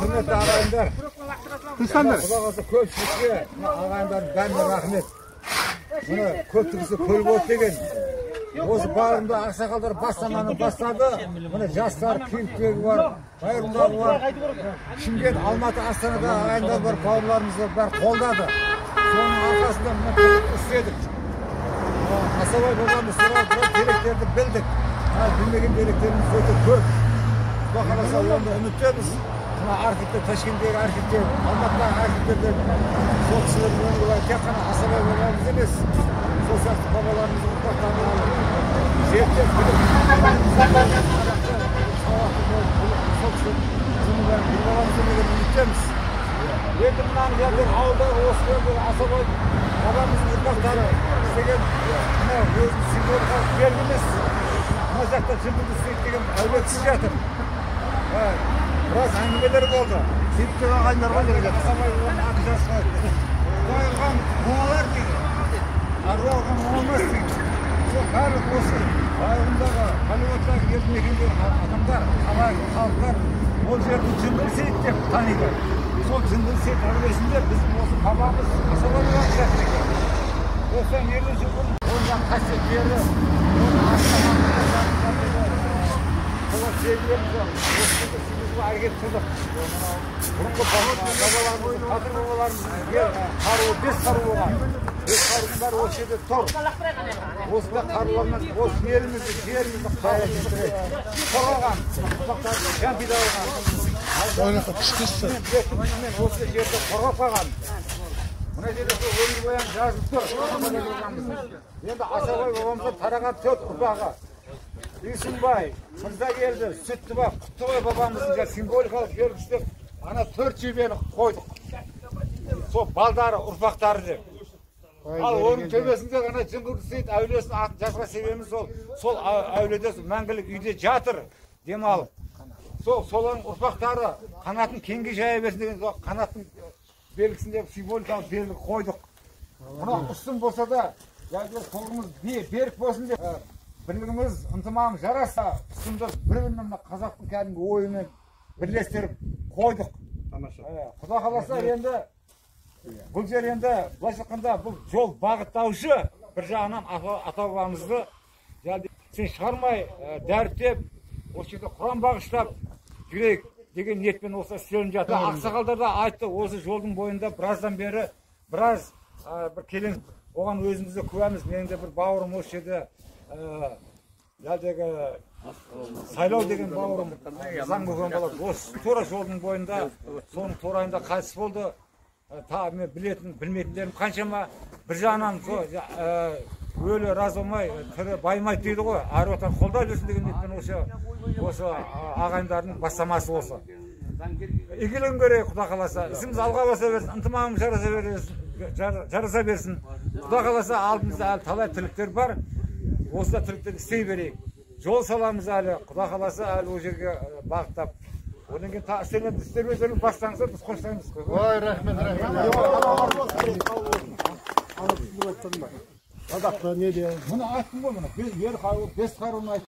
Hürmetli ağaylar. Kısandır. Kulağınızı köpçükle ağayların ben rahmet. Bunu köpçüküsü koyup degen. Ozu bağırında aksakallar başlamanı başladı. Bunu yaşlar, keyifleri var, bayırlar var. Şimdiyet Almatı Astana'da ağaylar var, bağırlarımız var, koldadı. Sonun arkasında bunu istedik. Asabay babamız sonra gereklerini bildik. Bilmegen gereklerimiz öte көп. Bakarasa onda ümitleriz. Arkipte, Taşkent'teki arkipte, Almat'ta arkipte sol kişilerin önü var. Tek kana asabay babamız емес. Sosyal babalarımızın ufaklarını alır. Zevkler bilip, sol kişilerin babamızın ümitleriz. Енді мынаны жерден ауылда осы жерде асабай babamыздың ұрпақтары істеген мына өзінің символикалық белгі емес. Мына жақта жындыды істейді деген әулетсіз жатыр. Біраз әңгімелер болды. Септік ағайындар ғой деген жатыр. Асабай оның аты жазылмайды. Қойылған оңалар дейді. Аруалған оңалмас дейді. Сол барлық осы райондағы полигондағы елді мекендегі адамдар, халықтар ол жерді жындыды сейіт деп таниды. Сол жындыды сейіт әулесінде біздің осы бабамыз асабайға жатыр екен. Осыдан 50 жыл бұрын ондан қасиеттері, оның астаманында sevgilerimiz var. Sizimizle hareket kıldık. Bugünkü babalarımızın, kadın babalarımızın karuğu, 5 karuğu var. 5 karuğunlar o şeyde tor. Osunda karuğlarından, os yerimizi, ciğerimizi kaybettirdik. Korağan, ufaklarımızı can pide olgan. Oynasa pişkişsin. Osunda yerde korağ kalgan. Buna жерде өмір бойы жазылып тұр. Енді Асабай бабамыздан тараған 4 ұрпағы. Үйсінбай, Мырзагелді, Сүттібай, Құттыбай бабамыздың символикалық белгісі деп ана 4 жебені қойдық. Сол балдары, ұрпақтары деп. Ал оның төбесінде ғана жыңғылды сейіт әулесінің атын жазға себебіміз сол әуледе мәңгілік үйде жатыр демалып. Солардың ұрпақтары қанатын кеңге жая берсін деген қанаттың белгісінде символикалық белгі қойдық. Мына ұстын болса да, қолымыз берік болсын деп, бірлігіміз, ынтымағымыз жараса, ұстынды бір-бірімен қазақтың кәдімгі ойымен бірлестіріп қойдық. Құда қаласа енді, бұл жер енді, былайша айтқанда бұл жол бағыттаушы бір жағынан ата-бабамызды сен шығармай, дәріптеп, осы жерде құран бағыштап жүрейік деген ниетпен осы істелініп жатыр. Ақсақалдар да айтты, осы жолдың бойында біраздан бері біраз бір келең, оған өзімізді куәміз. Менің де бір бауырым осы жерде сайлау деген бауырым заң болған бала осы тура жолдың бойында соның турайында қайтыс болды. Мен білетін, білмейтіндерім қаншама. Bir жағынан өлі разы болмай, тірі байымайды дейді ғой. Ары отан қолдау берсін деген ниетпен осы ағайындардың бастамасы осы. Игілігін көрейік, Құда қаласа. Ісіміз алға баса берсін, ынтымағымыз жараса берсін. Құда қаласа алдымызда әлі талай тірліктер бар. Осыда тірліктер істей берейік. Жол саламыз әлі, Құда қаласа әлі о жерге бағыттап. Одан кейін істермездерін бастаңыздар, біз қоштаймыз. Ой, рахмет. Қазақта не де? Мұны айттым ғой, мұны. 5 қаруын айттым.